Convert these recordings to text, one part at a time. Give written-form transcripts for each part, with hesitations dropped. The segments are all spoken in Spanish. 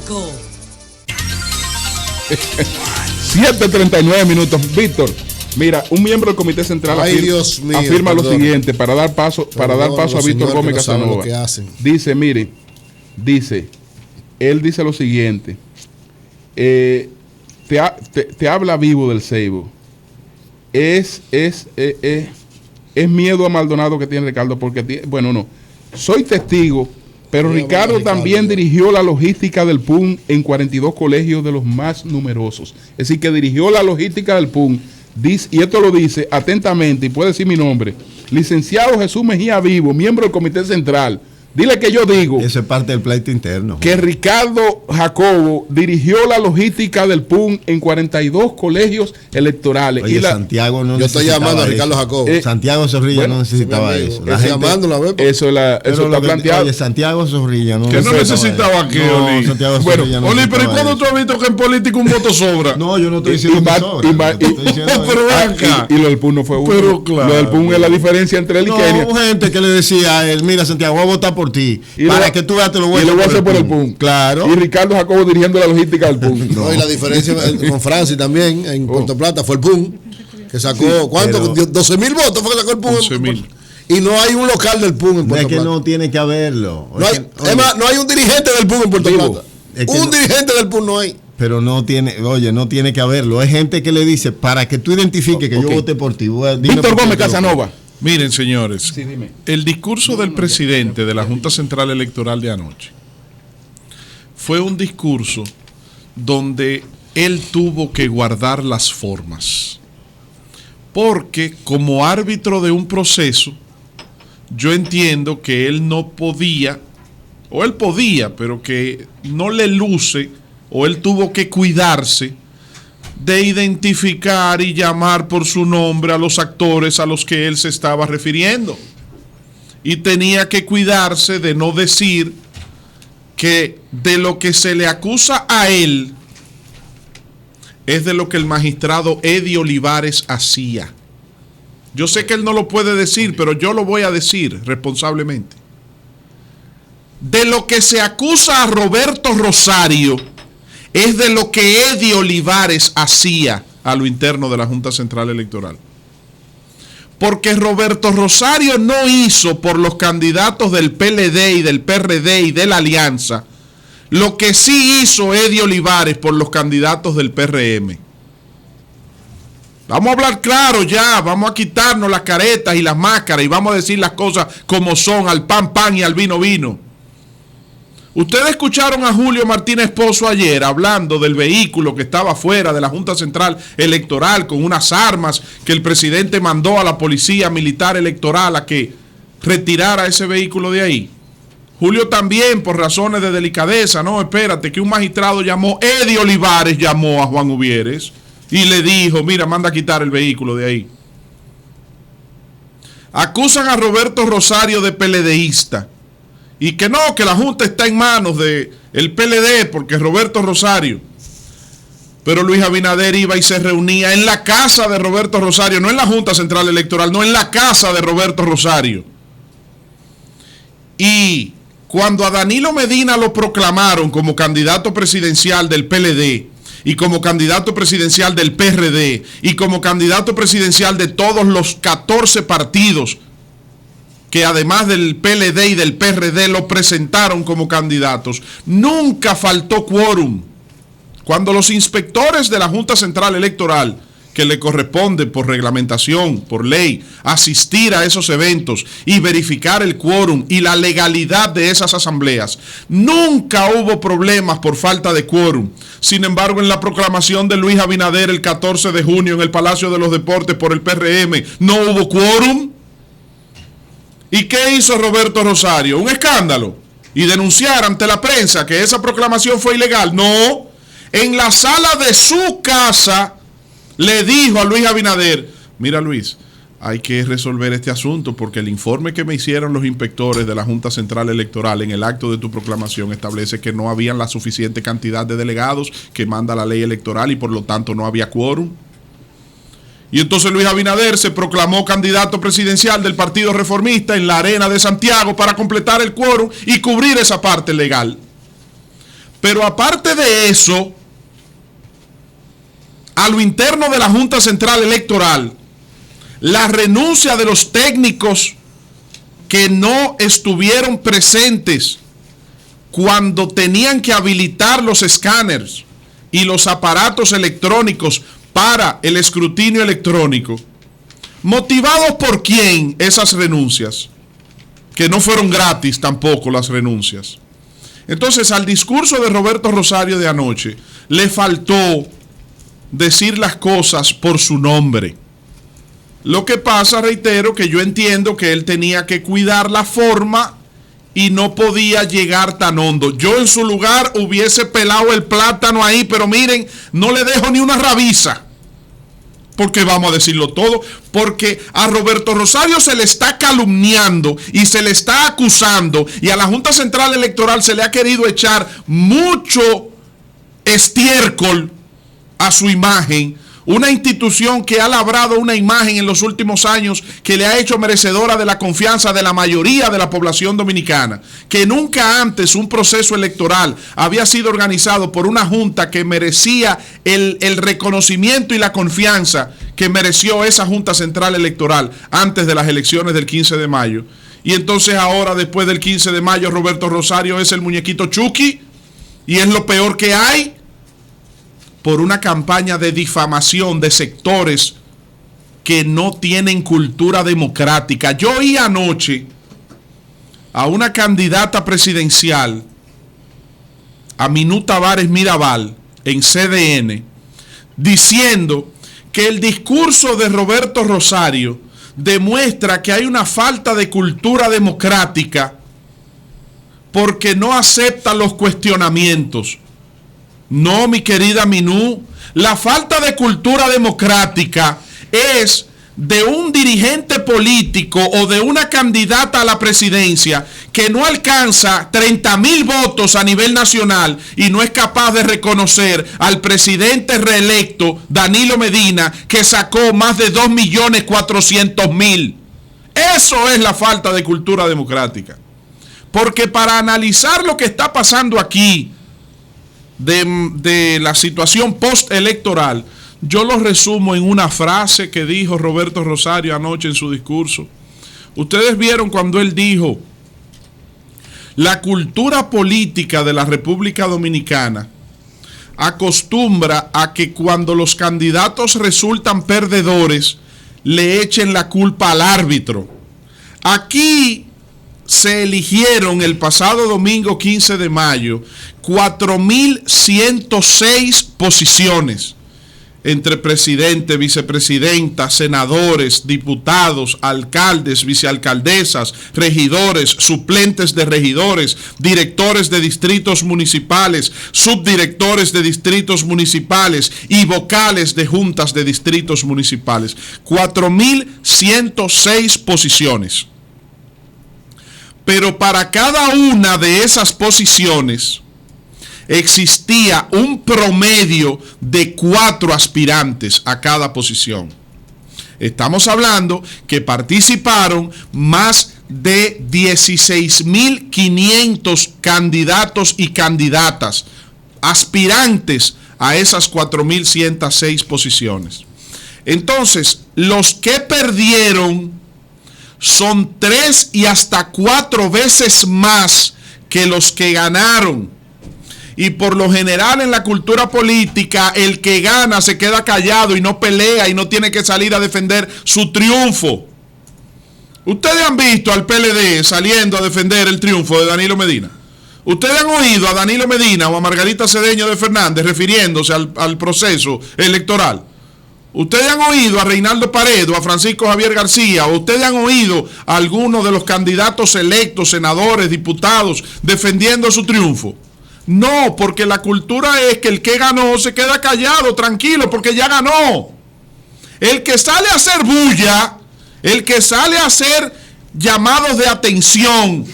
5. 7:39 minutos. Víctor, mira, un miembro del Comité Central afirma lo siguiente para dar paso a Víctor Gómez Casanova. Dice, mire, él dice lo siguiente. Te habla vivo del Ceibo. Es miedo a Maldonado que tiene Ricardo, porque soy testigo, pero Ricardo también dirigió la logística del PUN en 42 colegios de los más numerosos. Es decir, que dirigió la logística del PUN, y esto lo dice atentamente, y puede decir mi nombre, licenciado Jesús Mejía Vivo, miembro del Comité Central. Dile que yo digo. Eso es parte del pleito interno. Que Ricardo Jacobo dirigió la logística del PUN en 42 colegios electorales. Oye, Santiago no yo estoy llamando a Ricardo Jacobo. Santiago Zorrilla no necesitaba eso. Eso está planteado. Oye, Santiago Zorrilla no necesitaba que Oli. Oli, pero ¿y cuándo tú has visto que en política un voto sobra? No, yo no estoy diciendo que sobra. Pero acá. Y lo del PUN no fue uno. Pero claro. Lo del PUN es la diferencia entre él y Kenia. Hubo gente que le decía a él, mira, Santiago, voy a votar por ti. Para que tú veas, te lo voy a hacer por el PUN. Claro. Y Ricardo Jacobo dirigiendo la logística del PUN. No, y la diferencia con Francis también en Puerto Plata fue el PUN, que sacó, ¿cuánto? 12,000 votos fue que sacó el PUN. 11,000. Y no hay un local del PUN en Puerto Plata. Es que no tiene que haberlo. No hay un dirigente del PUN en Puerto Plata. Dirigente del PUN no hay. Pero no tiene que haberlo. Hay gente que le dice, para que tú identifiques que yo voté por ti. Víctor Gómez Casanova. Miren, señores, el discurso del presidente de la Junta Central Electoral de anoche fue un discurso donde él tuvo que guardar las formas. Porque como árbitro de un proceso, yo entiendo que él no podía, o él podía, pero que no le luce, o él tuvo que cuidarse de identificar y llamar por su nombre a los actores a los que él se estaba refiriendo. Y tenía que cuidarse de no decir que de lo que se le acusa a él es de lo que el magistrado Eddie Olivares hacía. Yo sé que él no lo puede decir, pero yo lo voy a decir responsablemente. De lo que se acusa a Roberto Rosario es de lo que Eddie Olivares hacía a lo interno de la Junta Central Electoral. Porque Roberto Rosario no hizo por los candidatos del PLD y del PRD y de la Alianza lo que sí hizo Eddie Olivares por los candidatos del PRM. Vamos a hablar claro ya, vamos a quitarnos las caretas y las máscaras y vamos a decir las cosas como son, al pan pan y al vino vino. Ustedes escucharon a Julio Martínez Pozo ayer hablando del vehículo que estaba fuera de la Junta Central Electoral con unas armas que el presidente mandó a la Policía Militar Electoral a que retirara ese vehículo de ahí. Julio también, por razones de delicadeza, no, espérate, que un magistrado llamó, Eddie Olivares llamó a Juan Uvieres y le dijo, mira, manda a quitar el vehículo de ahí. Acusan a Roberto Rosario de PLDista. Y que no, que la Junta está en manos del PLD porque Roberto Rosario. Pero Luis Abinader iba y se reunía en la casa de Roberto Rosario, no en la Junta Central Electoral, no en la casa de Roberto Rosario. Y cuando a Danilo Medina lo proclamaron como candidato presidencial del PLD y como candidato presidencial del PRD y como candidato presidencial de todos los 14 partidos que además del PLD y del PRD lo presentaron como candidatos, nunca faltó quórum. Cuando los inspectores de la Junta Central Electoral, que le corresponde por reglamentación, por ley, asistir a esos eventos y verificar el quórum y la legalidad de esas asambleas, nunca hubo problemas por falta de quórum. Sin embargo, en la proclamación de Luis Abinader el 14 de junio en el Palacio de los Deportes por el PRM, no hubo quórum. ¿Y qué hizo Roberto Rosario? Un escándalo. Y denunciar ante la prensa que esa proclamación fue ilegal. No. En la sala de su casa le dijo a Luis Abinader, mira Luis, hay que resolver este asunto porque el informe que me hicieron los inspectores de la Junta Central Electoral en el acto de tu proclamación establece que no había la suficiente cantidad de delegados que manda la ley electoral y por lo tanto no había quórum. Y entonces Luis Abinader se proclamó candidato presidencial del Partido Reformista en la Arena de Santiago para completar el quórum y cubrir esa parte legal. Pero aparte de eso, a lo interno de la Junta Central Electoral, la renuncia de los técnicos que no estuvieron presentes cuando tenían que habilitar los escáneres y los aparatos electrónicos para el escrutinio electrónico. ¿Motivados por quién esas renuncias? Que no fueron gratis tampoco las renuncias. Entonces, al discurso de Roberto Rosario de anoche le faltó decir las cosas por su nombre. Lo que pasa, reitero, que yo entiendo que él tenía que cuidar la forma y no podía llegar tan hondo. Yo en su lugar hubiese pelado el plátano ahí, pero miren, no le dejo ni una rabiza. Porque vamos a decirlo todo, porque a Roberto Rosario se le está calumniando y se le está acusando, y a la Junta Central Electoral se le ha querido echar mucho estiércol a su imagen, una institución que ha labrado una imagen en los últimos años que le ha hecho merecedora de la confianza de la mayoría de la población dominicana, que nunca antes un proceso electoral había sido organizado por una junta que merecía el reconocimiento y la confianza que mereció esa Junta Central Electoral antes de las elecciones del 15 de mayo. Y entonces ahora, después del 15 de mayo, Roberto Rosario es el muñequito Chucky y es lo peor que hay, por una campaña de difamación de sectores que no tienen cultura democrática. Yo oí anoche a una candidata presidencial, a Minú Tavares Mirabal, en CDN, diciendo que el discurso de Roberto Rosario demuestra que hay una falta de cultura democrática porque no acepta los cuestionamientos. No, mi querida Minú, la falta de cultura democrática es de un dirigente político o de una candidata a la presidencia que no alcanza 30,000 votos a nivel nacional y no es capaz de reconocer al presidente reelecto Danilo Medina, que sacó más de 2.400.000. Eso es la falta de cultura democrática. Porque para analizar lo que está pasando aquí, de la situación postelectoral, yo lo resumo en una frase que dijo Roberto Rosario anoche en su discurso. Ustedes vieron cuando él dijo: la cultura política de la República Dominicana acostumbra a que cuando los candidatos resultan perdedores, le echen la culpa al árbitro. Aquí se eligieron el pasado domingo 15 de mayo 4.106 posiciones entre presidente, vicepresidenta, senadores, diputados, alcaldes, vicealcaldesas, regidores, suplentes de regidores, directores de distritos municipales, subdirectores de distritos municipales y vocales de juntas de distritos municipales. 4.106 posiciones. Pero para cada una de esas posiciones existía un promedio de 4 aspirantes a cada posición. Estamos hablando que participaron más de 16.500 candidatos y candidatas, aspirantes a esas 4.106 posiciones. Entonces, los que perdieron son 3 y hasta 4 veces más que los que ganaron. Y por lo general en la cultura política, el que gana se queda callado y no pelea y no tiene que salir a defender su triunfo. Ustedes han visto al PLD saliendo a defender el triunfo de Danilo Medina. Ustedes han oído a Danilo Medina o a Margarita Cedeño de Fernández refiriéndose al proceso electoral. Ustedes han oído a Reinaldo Paredo, a Francisco Javier García, o ustedes han oído a algunos de los candidatos electos, senadores, diputados, defendiendo su triunfo. No, porque la cultura es que el que ganó se queda callado, tranquilo, porque ya ganó. El que sale a hacer bulla, el que sale a hacer llamados de atención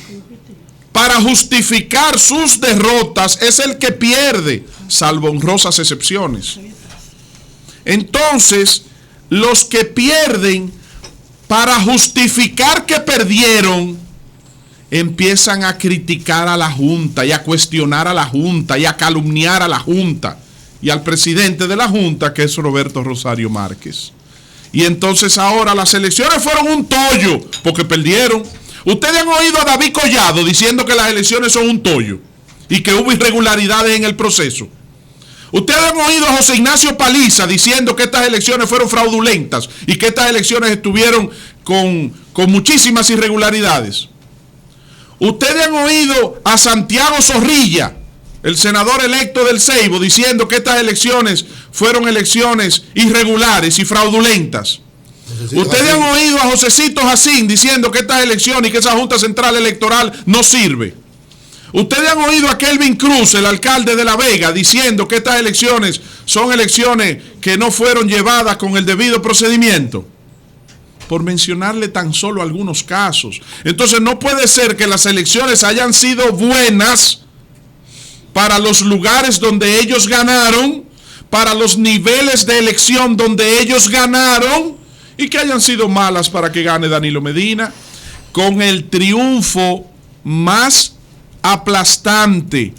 para justificar sus derrotas es el que pierde, salvo honrosas excepciones. Entonces, los que pierden para justificar que perdieron empiezan a criticar a la Junta y a cuestionar a la Junta y a calumniar a la Junta y al presidente de la Junta, que es Roberto Rosario Márquez. Y entonces ahora las elecciones fueron un tollo porque perdieron. Ustedes han oído a David Collado diciendo que las elecciones son un tollo y que hubo irregularidades en el proceso. Ustedes han oído a José Ignacio Paliza diciendo que estas elecciones fueron fraudulentas y que estas elecciones estuvieron con muchísimas irregularidades. Ustedes han oído a Santiago Zorrilla, el senador electo del Ceibo, diciendo que estas elecciones fueron elecciones irregulares y fraudulentas. Ustedes han oído a Josecito Jacín diciendo que estas elecciones y que esa Junta Central Electoral no sirve. Ustedes han oído a Kelvin Cruz, el alcalde de La Vega, diciendo que estas elecciones son elecciones que no fueron llevadas con el debido procedimiento. Por mencionarle tan solo algunos casos. Entonces no puede ser que las elecciones hayan sido buenas para los lugares donde ellos ganaron, para los niveles de elección donde ellos ganaron, y que hayan sido malas para que gane Danilo Medina, con el triunfo más aplastante,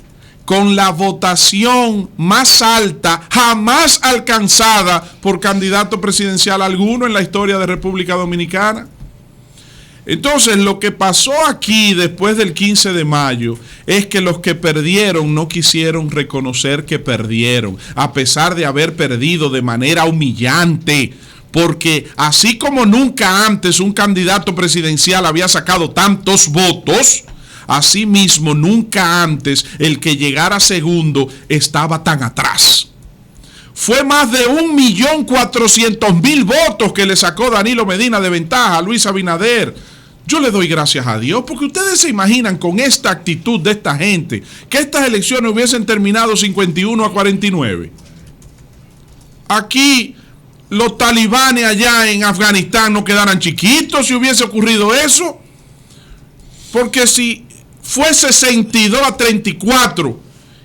con la votación más alta jamás alcanzada por candidato presidencial alguno en la historia de República Dominicana. Entonces, lo que pasó aquí después del 15 de mayo es que los que perdieron no quisieron reconocer que perdieron, a pesar de haber perdido de manera humillante, porque así como nunca antes un candidato presidencial había sacado tantos votos, asimismo, nunca antes el que llegara segundo estaba tan atrás. Fue más de 1.400.000 votos que le sacó Danilo Medina de ventaja a Luis Abinader. Yo le doy gracias a Dios, porque ustedes se imaginan con esta actitud de esta gente que estas elecciones hubiesen terminado 51-49. Aquí los talibanes allá en Afganistán no quedaran chiquitos si hubiese ocurrido eso, porque si fuese 62-34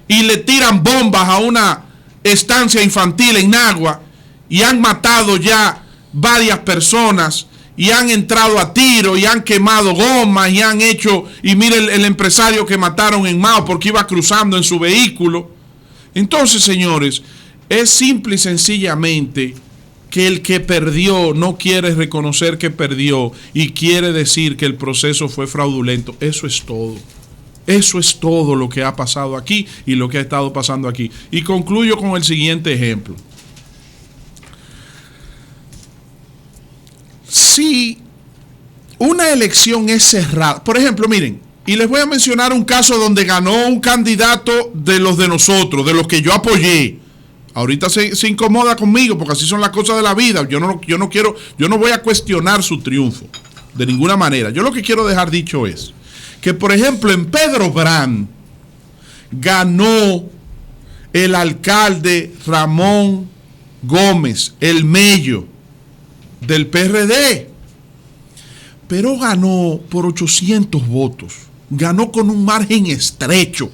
y le tiran bombas a una estancia infantil en Nagua y han matado ya varias personas y han entrado a tiro y han quemado gomas y han hecho, y mire el empresario que mataron en Mao porque iba cruzando en su vehículo. Entonces, señores, es simple y sencillamente que el que perdió no quiere reconocer que perdió y quiere decir que el proceso fue fraudulento. Eso es todo. Eso es todo lo que ha pasado aquí y lo que ha estado pasando aquí. Y concluyo con el siguiente ejemplo. Si una elección es cerrada, por ejemplo, miren, y les voy a mencionar un caso donde ganó un candidato de los de nosotros, de los que yo apoyé. Ahorita se incomoda conmigo porque así son las cosas de la vida. Yo no voy a cuestionar su triunfo de ninguna manera. Yo lo que quiero dejar dicho es que, por ejemplo, en Pedro Brán ganó el alcalde Ramón Gómez, el Mello, del PRD, pero ganó por 800 votos, ganó con un margen estrecho.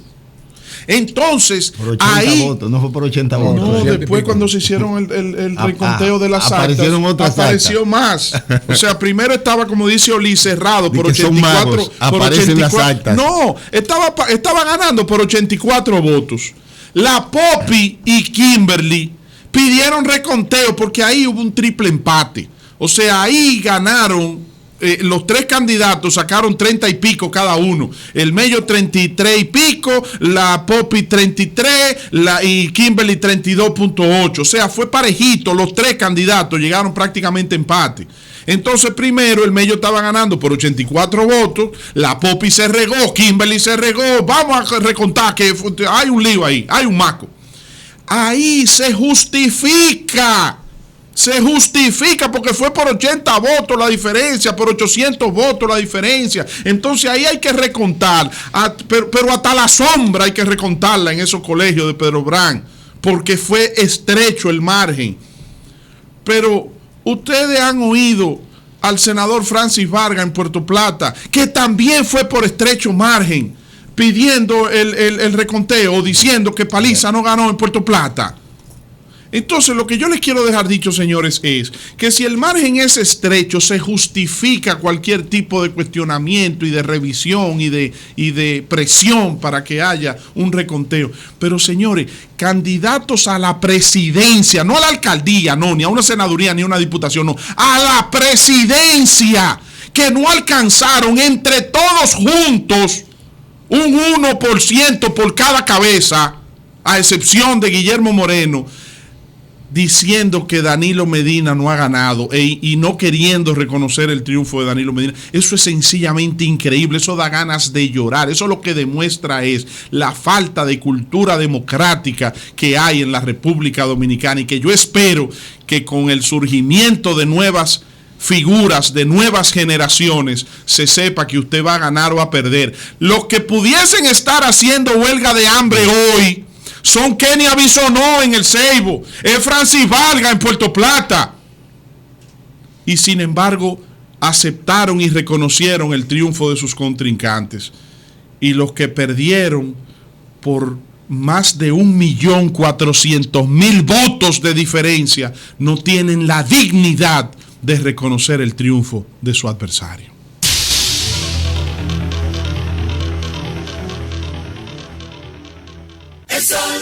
Entonces, por 80 ahí votos, no fue por 80 votos. No, después cuando se hicieron el reconteo de las actas, apareció más. O sea, primero estaba, como dice Oli, cerrado por 84. Aparecen las actas. No, estaba ganando por 84 votos. La Poppy y Kimberly pidieron reconteo porque ahí hubo un triple empate. O sea, ahí ganaron. Los tres candidatos sacaron 30 y pico cada uno. El Mello 33 y pico, la Poppy 33 y Kimberly 32.8. O sea, fue parejito. Los tres candidatos llegaron prácticamente empate. Entonces, primero el Mello estaba ganando por 84 votos, la Poppy se regó, Kimberly se regó. Vamos a recontar que hay un lío ahí, hay un maco. Ahí se justifica porque fue por 80 votos la diferencia, por 800 votos la diferencia. Entonces ahí hay que recontar, pero hasta la sombra hay que recontarla en esos colegios de Pedro Brán, porque fue estrecho el margen. Pero ustedes han oído al senador Francis Vargas en Puerto Plata, que también fue por estrecho margen, pidiendo el reconteo, diciendo que Paliza no ganó en Puerto Plata. Entonces, lo que yo les quiero dejar dicho, señores, es que si el margen es estrecho, se justifica cualquier tipo de cuestionamiento y de revisión y de presión para que haya un reconteo. Pero, señores, candidatos a la presidencia, no a la alcaldía, no, ni a una senaduría, ni a una diputación, no, a la presidencia, que no alcanzaron entre todos juntos un 1% por cada cabeza, a excepción de Guillermo Moreno, diciendo que Danilo Medina no ha ganado y no queriendo reconocer el triunfo de Danilo Medina. Eso es sencillamente increíble, eso da ganas de llorar. Eso lo que demuestra es la falta de cultura democrática que hay en la República Dominicana, y que yo espero que con el surgimiento de nuevas figuras, de nuevas generaciones, se sepa que usted va a ganar o a perder. Los que pudiesen estar haciendo huelga de hambre hoy son Kenia Bisonó en el Ceibo, es Francis Valga en Puerto Plata. Y sin embargo, aceptaron y reconocieron el triunfo de sus contrincantes. Y los que perdieron por más de 1.400.000 votos de diferencia no tienen la dignidad de reconocer el triunfo de su adversario. El Sol